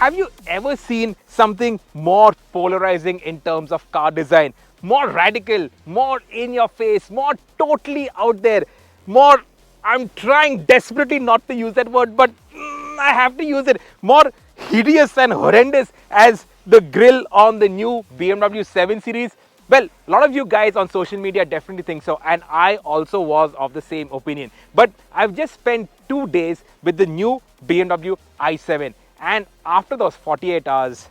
have you ever seen something more polarizing in terms of car design? More radical, more in your face, more totally out there, more, I'm trying desperately not to use that word, but I have to use it, more hideous and horrendous as the grille on the new BMW 7 Series? Well, a lot of you guys on social media definitely think so, and I also was of the same opinion. But I've just spent 2 days with the new BMW i7, and after those 48 hours,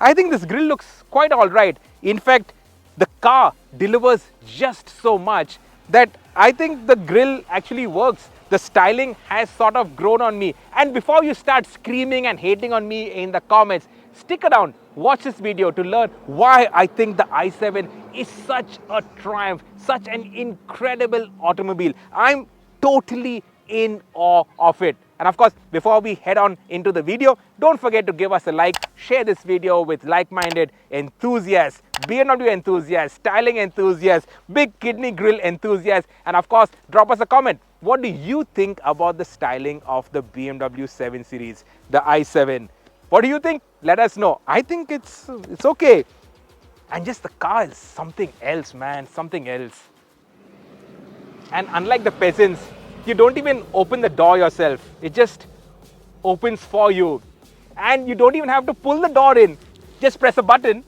I think this grille looks quite alright. In fact, the car delivers just so much that I think the grille actually works. The styling has sort of grown on me. And before you start screaming and hating on me in the comments, stick around, watch this video to learn why I think the i7 is such a triumph, such an incredible automobile. I'm totally in awe of it. And of course, before we head on into the video, don't forget to give us a like, share this video with like-minded enthusiasts, BMW enthusiasts, styling enthusiasts, big kidney grill enthusiasts, and of course, drop us a comment. What do you think about the styling of the BMW 7 Series, the i7? What do you think? Let us know. I think it's okay. And just the car is something else, man, something else. And unlike the peasants, you don't even open the door yourself. It just opens for you. And you don't even have to pull the door in. Just press a button.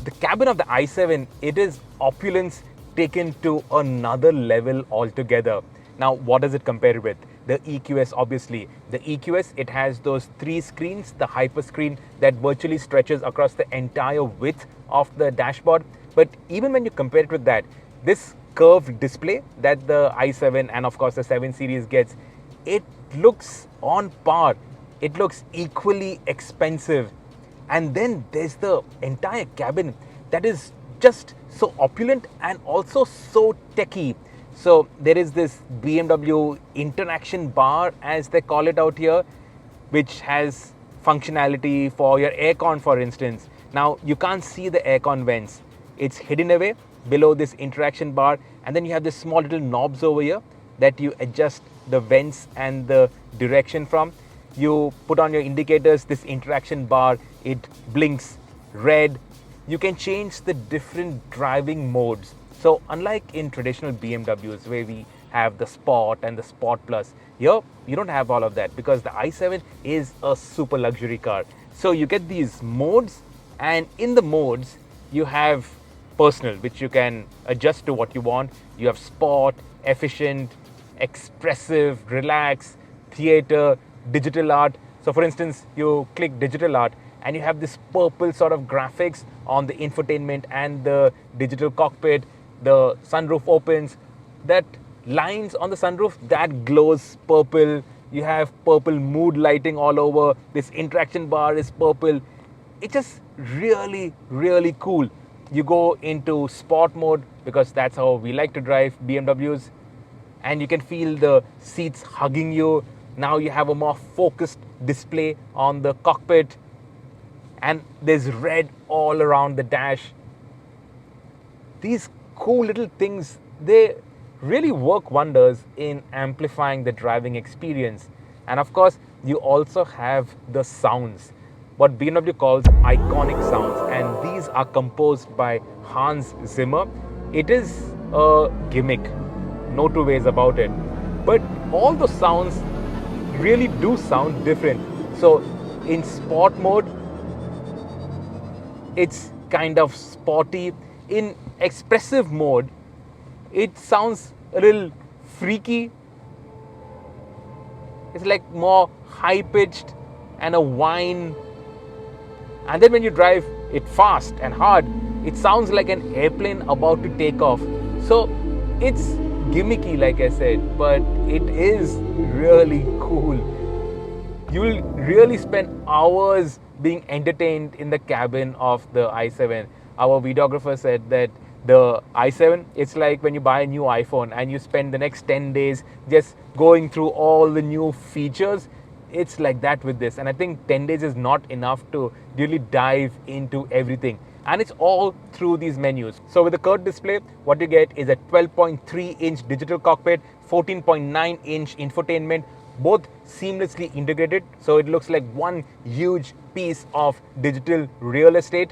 The cabin of the i7, it is opulence taken to another level altogether. Now, what does it compare with? The EQS, obviously. The EQS, it has those 3 screens, the hyper screen that virtually stretches across the entire width of the dashboard. But even when you compare it with that, this curved display that the i7 and of course the 7 Series gets, it looks on par. It looks equally expensive. And then there's the entire cabin that is just so opulent and also so techy. So there is this BMW interaction bar, as they call it out here, which has functionality for your aircon, for instance. Now you can't see the aircon vents. It's hidden away below this interaction bar, and then you have this small little knobs over here that you adjust the vents and the direction from. You put on your indicators, this interaction bar, it blinks red. You can change the different driving modes. So unlike in traditional BMWs where we have the Sport and the Sport Plus, here you don't have all of that because the i7 is a super luxury car. So you get these modes, and in the modes you have personal, which you can adjust to what you want. You have Sport, Efficient, Expressive, Relax, Theater, Digital Art. So for instance, you click Digital Art and you have this purple sort of graphics on the infotainment and the digital cockpit. The sunroof opens, that lines on the sunroof that glows purple. You have purple mood lighting all over. This interaction bar is purple. It's just really, really cool. You go into sport mode because that's how we like to drive BMWs, and you can feel the seats hugging you. Now you have a more focused display on the cockpit, and there's red all around the dash. These cool little things, they really work wonders in amplifying the driving experience. And of course, you also have the sounds, what BMW calls iconic sounds, and these are composed by Hans Zimmer. It is a gimmick, no two ways about it, but all the sounds really do sound different. So in sport mode, it's kind of sporty. In expressive mode, it sounds a little freaky. It's like more high-pitched and a whine. And then when you drive it fast and hard, it sounds like an airplane about to take off. So it's gimmicky, like I said, but it is really cool. You'll really spend hours being entertained in the cabin of the i7. Our videographer said that the i7, it's like when you buy a new iPhone and you spend the next 10 days just going through all the new features. It's like that with this, and I think 10 days is not enough to really dive into everything, and it's all through these menus. So with the curved display, what you get is a 12.3-inch digital cockpit, 14.9-inch infotainment, both seamlessly integrated, so it looks like one huge piece of digital real estate.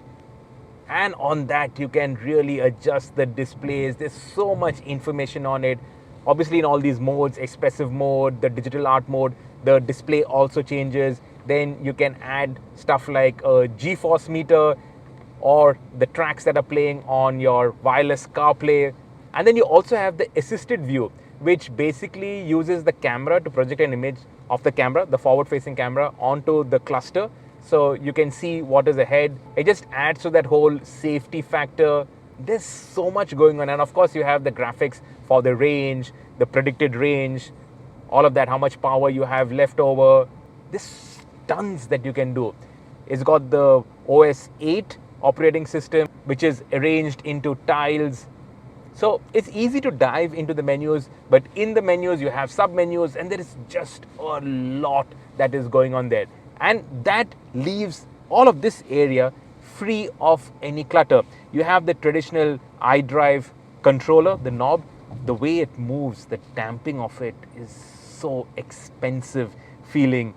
And on that, you can really adjust the displays. There's so much information on it. Obviously, in all these modes, expressive mode, the digital art mode, the display also changes. Then you can add stuff like a G-force meter or the tracks that are playing on your wireless CarPlay. And then you also have the assisted view, which basically uses the camera to project an image of the camera, the forward-facing camera, onto the cluster. So you can see what is ahead. It just adds to that whole safety factor. There's so much going on. And of course, you have the graphics for the range, the predicted range, all of that, how much power you have left over. There's tons that you can do. It's got the OS 8 operating system, which is arranged into tiles. So it's easy to dive into the menus, but in the menus, you have sub-menus, and there is just a lot that is going on there. And that leaves all of this area free of any clutter. You have the traditional iDrive controller, the knob. The way it moves, the damping of it is so expensive feeling.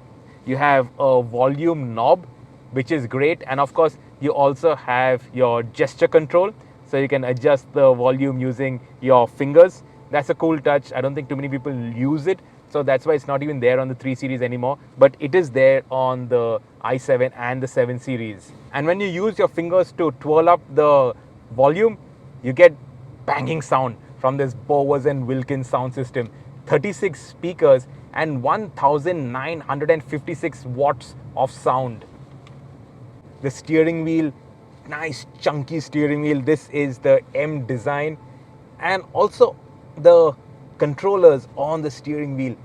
You have a volume knob, which is great. And of course, you also have your gesture control. So you can adjust the volume using your fingers. That's a cool touch. I don't think too many people use it. So that's why it's not even there on the 3 Series anymore. But it is there on the i7 and the 7 Series. And when you use your fingers to twirl up the volume, you get banging sound from this Bowers & Wilkins sound system. 36 speakers and 1,956 watts of sound. The steering wheel, nice chunky steering wheel. This is the M design. And also the controllers on the steering wheel,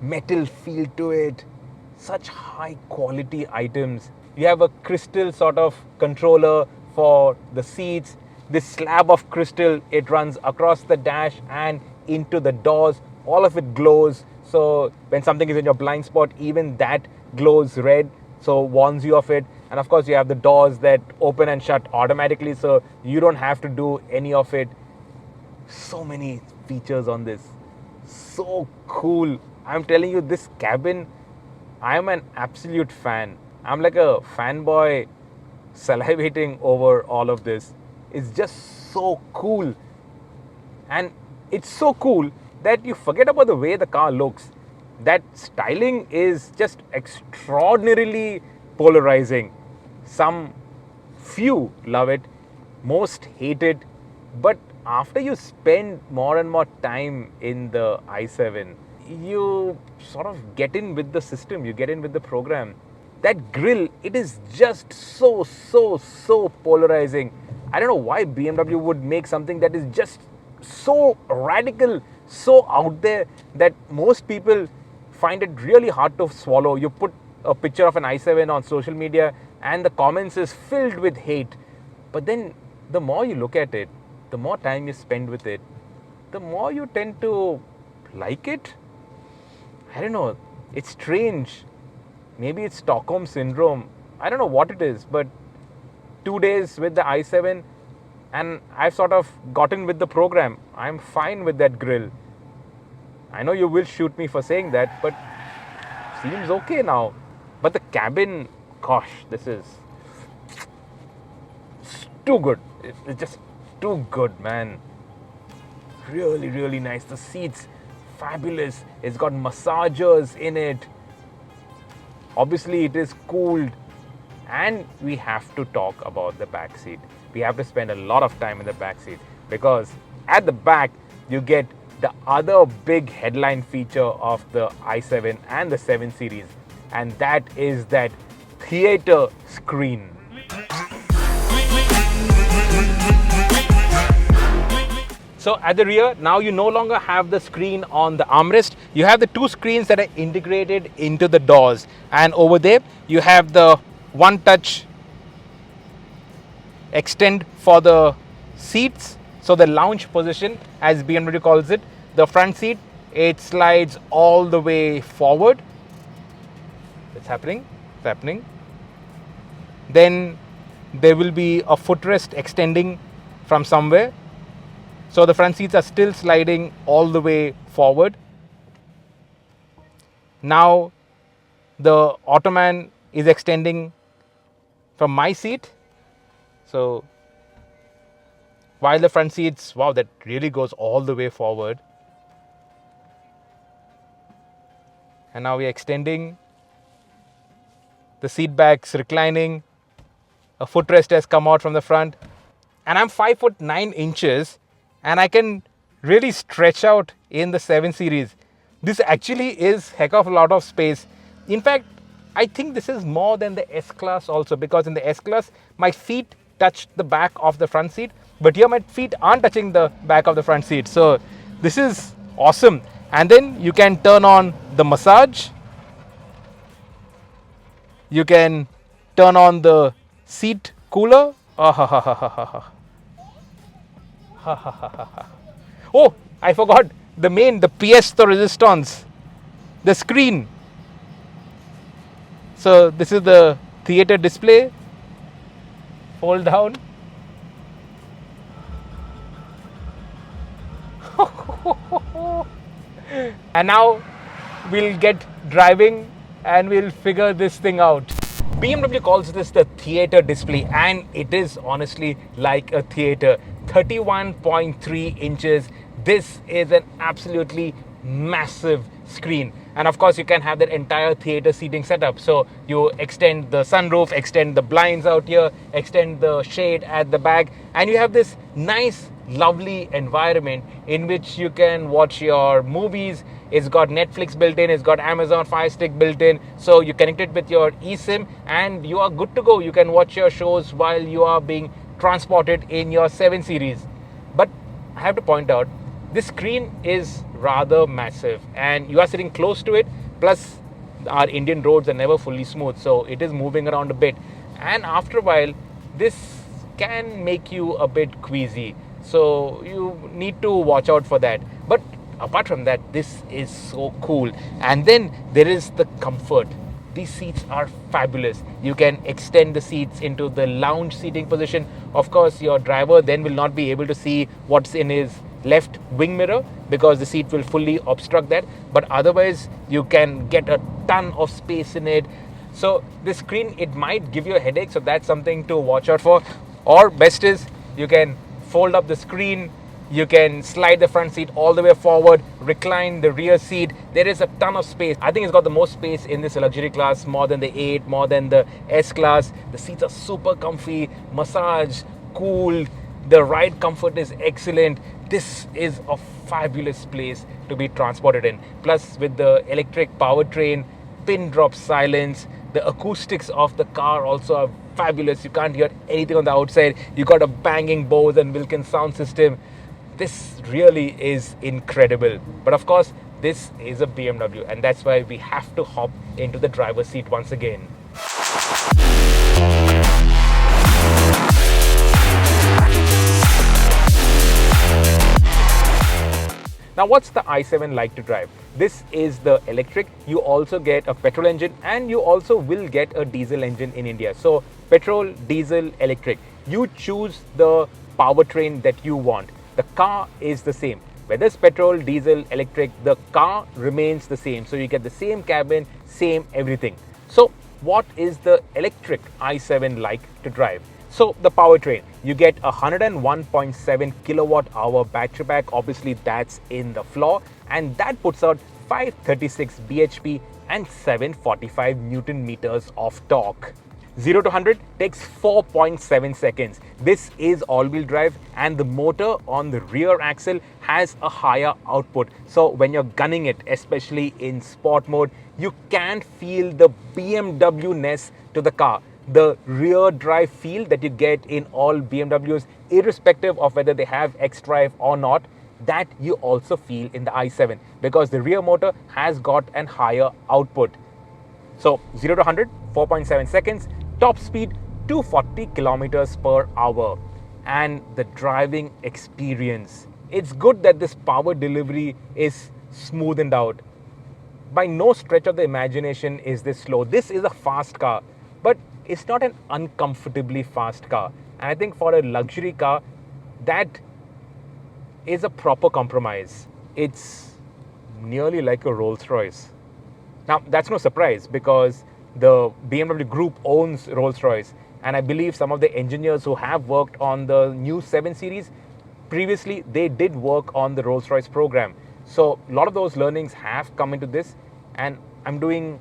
metal feel to it, such high quality items. You have a crystal sort of controller for the seats. This slab of crystal, it runs across the dash and into the doors. All of it glows. So when something is in your blind spot, even that glows red, so warns you of it. And of course, you have the doors that open and shut automatically, so you don't have to do any of it. So many features on this. So cool. I'm telling you, this cabin, I am an absolute fan. I'm like a fanboy salivating over all of this. It's just so cool. And it's so cool that you forget about the way the car looks. That styling is just extraordinarily polarizing. Some few love it, most hate it, but after you spend more and more time in the i7, you sort of get in with the system, you get in with the program. That grille, it is just so polarizing. I don't know why BMW would make something that is just so radical, so out there, that most people find it really hard to swallow. You put a picture of an i7 on social media and the comments is filled with hate. But then the more you look at it, the more time you spend with it, the more you tend to like it. I don't know, it's strange. Maybe it's Stockholm syndrome. I don't know what it is, but 2 days with the i7 and I've sort of gotten with the program. I'm fine with that grille. I know you will shoot me for saying that, but seems okay now. But the cabin, gosh, this is too good. It's just too good, man. Really nice. The seats, fabulous. It's got massagers in it. Obviously, it is cooled. And we have to talk about the back seat. We have to spend a lot of time in the back seat because at the back, you get the other big headline feature of the i7 and the 7 Series, and that is that theater screen. So at the rear, now you no longer have the screen on the armrest. You have the two screens that are integrated into the doors. And over there, you have the one-touch extend for the seats. So the lounge position, as BMW calls it, the front seat, it slides all the way forward. It's happening. It's happening. Then there will be a footrest extending from somewhere. So the front seats are still sliding all the way forward. Now the ottoman is extending from my seat. So while the front seats, wow, that really goes all the way forward. And now we're extending. The seat backs reclining. A footrest has come out from the front. And I'm 5'9" and I can really stretch out in the 7 Series. This actually is heck of a lot of space. In fact, I think this is more than the S-Class also, because in the S-Class, my feet touch the back of the front seat, but here my feet aren't touching the back of the front seat. So this is awesome. And then you can turn on the massage. You can turn on the seat cooler. Oh, I forgot the pièce de résistance, the screen. So this is the theater display. Fold down. And now we'll get driving and we'll figure this thing out. BMW calls this the theater display, and it is honestly like a theater. 31.3 inches. This is an absolutely massive screen. And of course, you can have that entire theater seating setup. So you extend the sunroof, extend the blinds out here, extend the shade at the back, and you have this nice, lovely environment in which you can watch your movies. It's got Netflix built in, it's got Amazon Fire Stick built in. So you connect it with your eSIM and you are good to go. You can watch your shows while you are being transported in your 7 Series. But I have to point out, this screen is rather massive and you are sitting close to it. Plus, our Indian roads are never fully smooth, so it is moving around a bit. And after a while, this can make you a bit queasy. So you need to watch out for that. But apart from that, this is so cool. And then there is the comfort. These seats are fabulous. You can extend the seats into the lounge seating position. Of course, your driver then will not be able to see what's in his left wing mirror because the seat will fully obstruct that. But otherwise, you can get a ton of space in it. So this screen, it might give you a headache. So that's something to watch out for. Or best is, you can fold up the screen. You can slide the front seat all the way forward, recline the rear seat. There is a ton of space. I think it's got the most space in this luxury class, more than the 8, more than the S-Class. The seats are super comfy, massage, cool. The ride comfort is excellent. This is a fabulous place to be transported in. Plus, with the electric powertrain, pin drop silence, the acoustics of the car also are fabulous. You can't hear anything on the outside. You got a banging Bose and Wilkins sound system. This really is incredible. But of course, this is a BMW, and that's why we have to hop into the driver's seat once again. Now, what's the i7 like to drive? This is the electric. You also get a petrol engine and you also will get a diesel engine in India. So petrol, diesel, electric. You choose the powertrain that you want. The car is the same. Whether it's petrol, diesel, electric, the car remains the same. So you get the same cabin, same everything. So what is the electric i7 like to drive? So the powertrain, you get a 101.7 kilowatt hour battery pack. Obviously that's in the floor, and that puts out 536 bhp and 745 newton meters of torque. 0 to 100 takes 4.7 seconds. This is all-wheel drive, and the motor on the rear axle has a higher output. So when you're gunning it, especially in sport mode, you can feel the BMW-ness to the car. The rear drive feel that you get in all BMWs, irrespective of whether they have X-Drive or not, that you also feel in the i7 because the rear motor has got an higher output. So 0 to 100, 4.7 seconds, top speed 240 kilometers per hour. And the driving experience. It's good that this power delivery is smoothened out. by no stretch of the imagination is this slow. This is a fast car, but it's not an uncomfortably fast car. And I think for a luxury car, that is a proper compromise. It's nearly like a Rolls-Royce. Now, that's no surprise because the BMW group owns Rolls-Royce, and I believe some of the engineers who have worked on the new 7 Series, previously they did work on the Rolls-Royce program. So a lot of those learnings have come into this, and I'm doing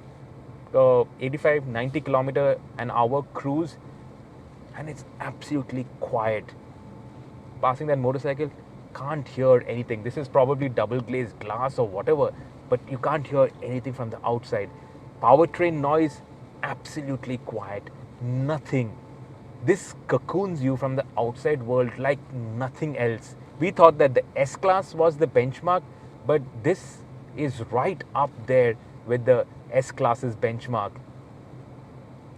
85, 90 kilometer an hour cruise, and it's absolutely quiet. Passing that motorcycle, can't hear anything. This is probably double glazed glass or whatever, but you can't hear anything from the outside. Powertrain noise, absolutely quiet, nothing. This cocoons you from the outside world like nothing else. We thought that the S-Class was the benchmark, but this is right up there with the S-Class's benchmark.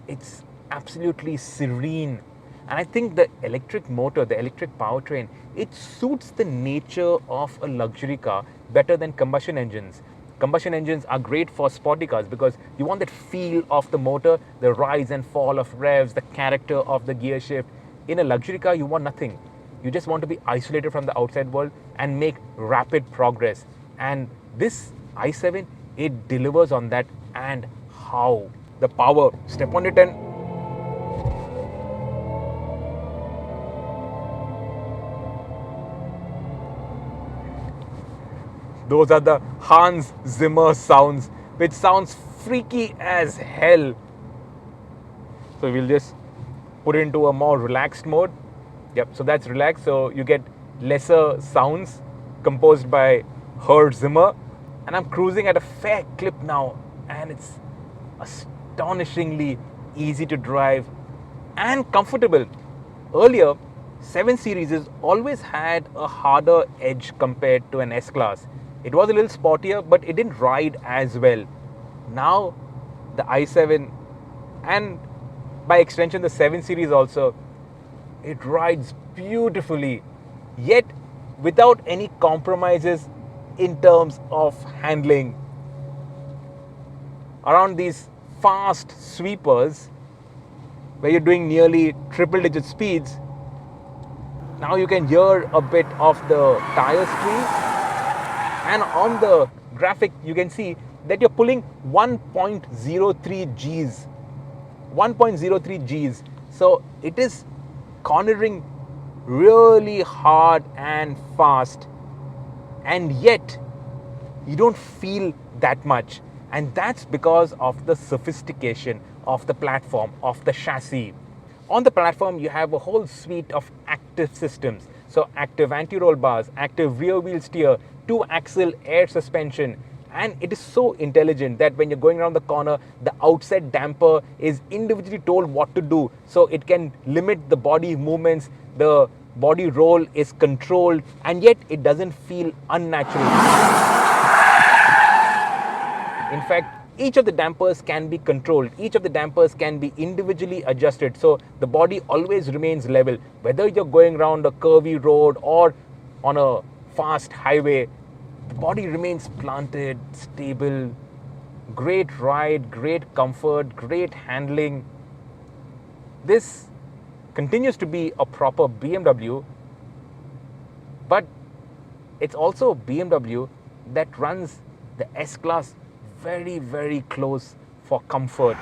It's absolutely serene. And I think the electric motor, the electric powertrain, it suits the nature of a luxury car better than combustion engines. Combustion engines are great for sporty cars because you want that feel of the motor, the rise and fall of revs, the character of the gear shift. In a luxury car, you want nothing. You just want to be isolated from the outside world and make rapid progress. And this i7, it delivers on that. And how? The power, step on it and those are the Hans Zimmer sounds, which sounds freaky as hell. So we'll just put it into a more relaxed mode. Yep, so that's relaxed. So you get lesser sounds composed by Hans Zimmer. And I'm cruising at a fair clip now, and it's astonishingly easy to drive and comfortable. Earlier, 7 Series has always had a harder edge compared to an S-Class. It was a little sportier, but it didn't ride as well. Now, the i7 and by extension the 7 Series also, it rides beautifully, yet without any compromises in terms of handling. Around these fast sweepers, where you're doing nearly triple-digit speeds, now you can hear a bit of the tire scream. And on the graphic, you can see that you're pulling 1.03 Gs. 1.03 Gs. So it is cornering really hard and fast. And yet, you don't feel that much. And that's because of the sophistication of the platform, of the chassis. On the platform, you have a whole suite of active systems. So active anti-roll bars, active rear wheel steer, 2-axle air suspension, and it is so intelligent that when you're going around the corner, the outside damper is individually told what to do, so it can limit the body movements, the body roll is controlled, and yet it doesn't feel unnatural. In fact, each of the dampers can be controlled, each of the dampers can be individually adjusted, so the body always remains level, whether you're going around a curvy road or on a fast highway. The body remains planted, stable, great ride, great comfort, great handling. This continues to be a proper BMW, but it's also BMW that runs the S-Class very, very close for comfort.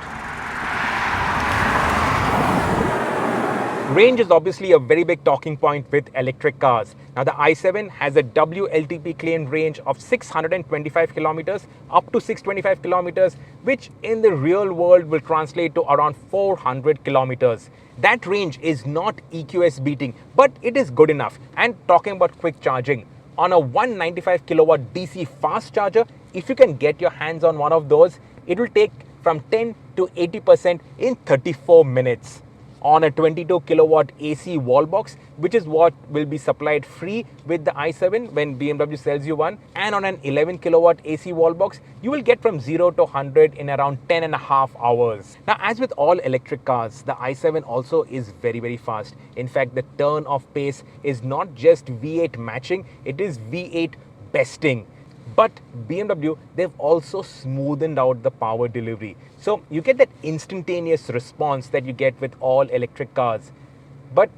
Range is obviously a very big talking point with electric cars. Now the i7 has a WLTP claimed range of 625 kilometers up to 625 kilometers, which in the real world will translate to around 400 kilometers. That range is not EQS beating, but it is good enough. And talking about quick charging, on a 195 kilowatt DC fast charger, if you can get your hands on one of those, it will take from 10 to 80% in 34 minutes. On a 22 kilowatt AC wall box, which is what will be supplied free with the i7 when BMW sells you one, and on an 11 kilowatt AC wall box, you will get from 0 to 100 in around 10.5 hours. Now, as with all electric cars, the i7 also is very, very fast. In fact, the turn of pace is not just V8 matching, it is V8 besting. But BMW, they've also smoothened out the power delivery. So you get that instantaneous response that you get with all electric cars. But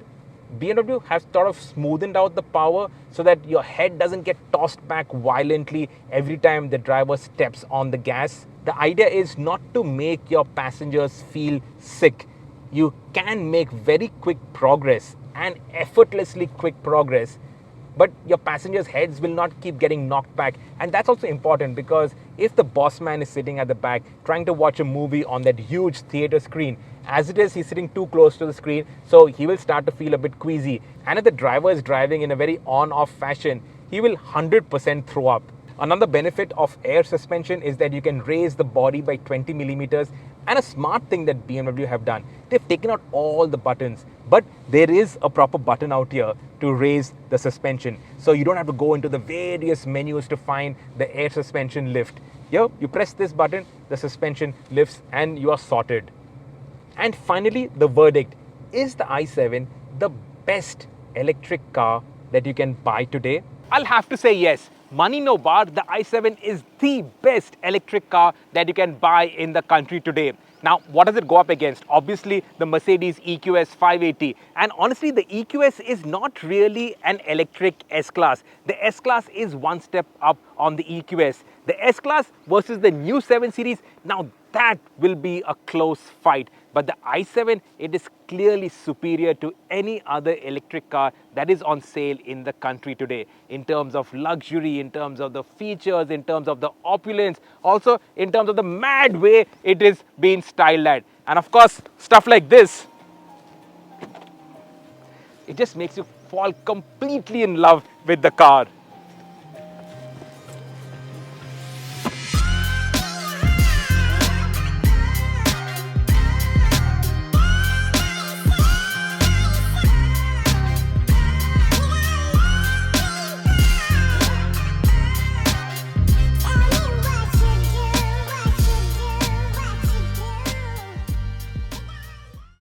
BMW has sort of smoothened out the power so that your head doesn't get tossed back violently every time the driver steps on the gas. The idea is not to make your passengers feel sick. You can make very quick progress and effortlessly quick progress, but your passengers' heads will not keep getting knocked back. And that's also important, because if the boss man is sitting at the back trying to watch a movie on that huge theater screen, as it is, he's sitting too close to the screen, so he will start to feel a bit queasy. And if the driver is driving in a very on-off fashion, he will 100% throw up. Another benefit of air suspension is that you can raise the body by 20 millimeters. And a smart thing that BMW have done, they've taken out all the buttons, but there is a proper button out here to raise the suspension. So you don't have to go into the various menus to find the air suspension lift. Here, you press this button, the suspension lifts, and you are sorted. And finally, the verdict: is the i7 the best electric car that you can buy today? I'll have to say yes. Money no bar, the i7 is the best electric car that you can buy in the country today. Now, what does it go up against? Obviously, the Mercedes EQS 580. And honestly, the EQS is not really an electric S-Class. The S-Class is one step up on the EQS. The S-Class versus the new 7 Series, now that will be a close fight. But the i7, it is clearly superior to any other electric car that is on sale in the country today, in terms of luxury, in terms of the features, in terms of the opulence, also in terms of the mad way it is being styled at. And of course, stuff like this, it just makes you fall completely in love with the car.